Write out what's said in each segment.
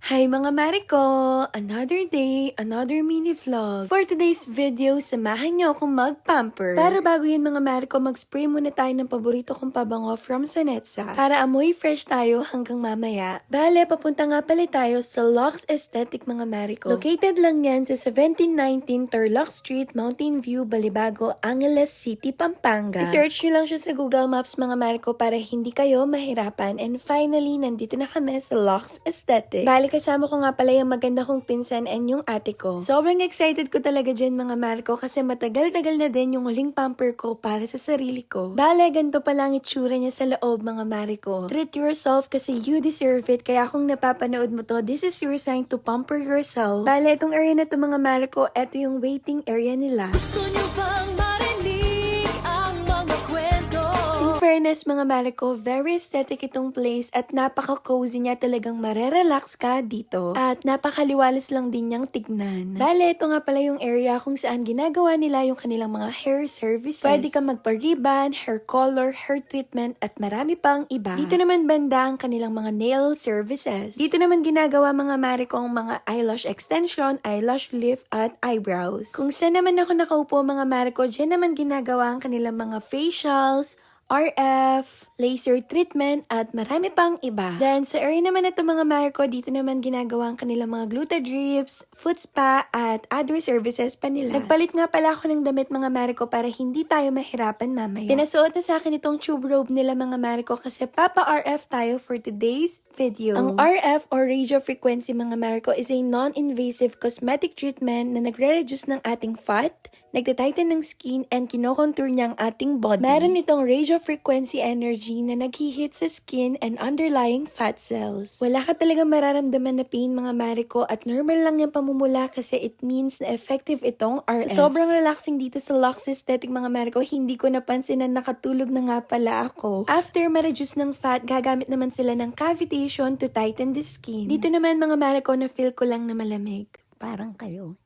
Hi mga Mariko! Another day, another mini vlog. For today's video, samahan niyo akong mag-pamper. Pero bago yun mga Mariko, mag-spray muna tayo ng paborito kong pabango from Sonetsa. Para amoy fresh tayo hanggang mamaya. Bale, papunta nga pala tayo sa Lux Aesthetic mga Mariko. Located lang yan sa 1719 Turlock Street, Mountain View, Balibago, Angeles City, Pampanga. I-search nyo lang siya sa Google Maps mga Mariko para hindi kayo mahirapan. And finally, nandito na kami sa Lux Aesthetic. Bale, kasama ko nga pala yung maganda kong pinsan and yung ate ko. Sobrang excited ko talaga dyan mga Mariko kasi matagal-tagal na din yung huling pamper ko para sa sarili ko. Bale, ganito pa lang itsura niya sa loob mga Mariko. Treat yourself kasi you deserve it. Kaya kung napapanood mo to, this is your sign to pamper yourself. Bale, itong area na to mga Mariko, eto yung waiting area nila. Gusto niyo bang marinig ang mga kwento? In fairness mga Mariko, very aesthetic itong place at napaka-cozy niya, talagang marerelax ka dito. At napakaliwalas lang din niyang tignan. Bale, ito nga pala yung area kung saan ginagawa nila yung kanilang mga hair services. Pwede ka magpa-ribbon, hair color, hair treatment, at marami pang iba. Dito naman banda ang kanilang mga nail services. Dito naman ginagawa mga Mariko ang mga eyelash extension, eyelash lift, at eyebrows. Kung saan naman ako nakaupo mga Mariko, dyan naman ginagawa ang kanilang mga facials, RF, laser treatment, at marami pang iba. Then, sa area naman na ito mga Mariko, dito naman ginagawa ang kanilang mga glutadrips, foot spa, at other services pa nila. Nagpalit nga pala ako ng damit mga Mariko para hindi tayo mahirapan mamaya. Pinasuot na sa akin itong tube robe nila mga Mariko kasi papa-RF tayo for today's video. Ang RF or radio frequency mga Mariko is a non-invasive cosmetic treatment na nagre-reduce ng ating fat, nagtitighten ng skin, and kinokontour niya ang ating body. Meron itong radio frequency energy na naghihit sa skin and underlying fat cells. Wala ka talagang mararamdaman na pain mga Mariko at normal lang yung pamumula kasi it means na effective itong RF. So, sobrang relaxing dito sa Lux Aesthetic mga Mariko, hindi ko napansin na nakatulog na nga pala ako. After ma-reduce ng fat, gagamit naman sila ng cavitation to tighten the skin. Dito naman mga Mariko, na feel ko lang na malamig. Parang kayo.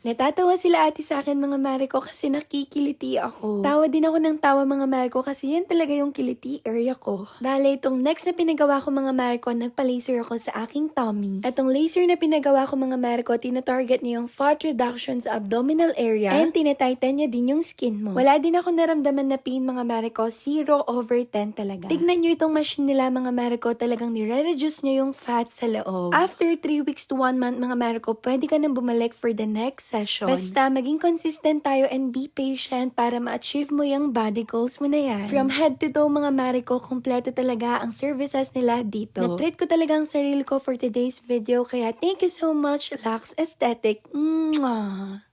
Natatawa sila ate sa akin mga Mariko kasi nakikiliti ako. Tawa din ako ng tawa mga Mariko kasi yan talaga yung kiliti area ko. Bale, itong next na pinagawa ko mga Mariko, nagpa-laser ako sa aking tummy. At itong laser na pinagawa ko mga Mariko, tina-target niya yung fat reduction sa abdominal area and tinatighten niya din yung skin mo. Wala din ako naramdaman na pain mga Mariko, 0/10 talaga. Tignan nyo itong machine nila mga Mariko, talagang nire-reduce niya yung fat sa loob. After 3 weeks to 1 month mga Mariko, pwede ka nang bumalik for the next session. Basta maging consistent tayo and be patient para ma-achieve mo yung body goals mo na yan. From head to toe mga Mariko, kompleto talaga ang services nila dito. Na-treat ko talaga ang sarili ko for today's video, kaya thank you so much Lux Aesthetic. Mwah!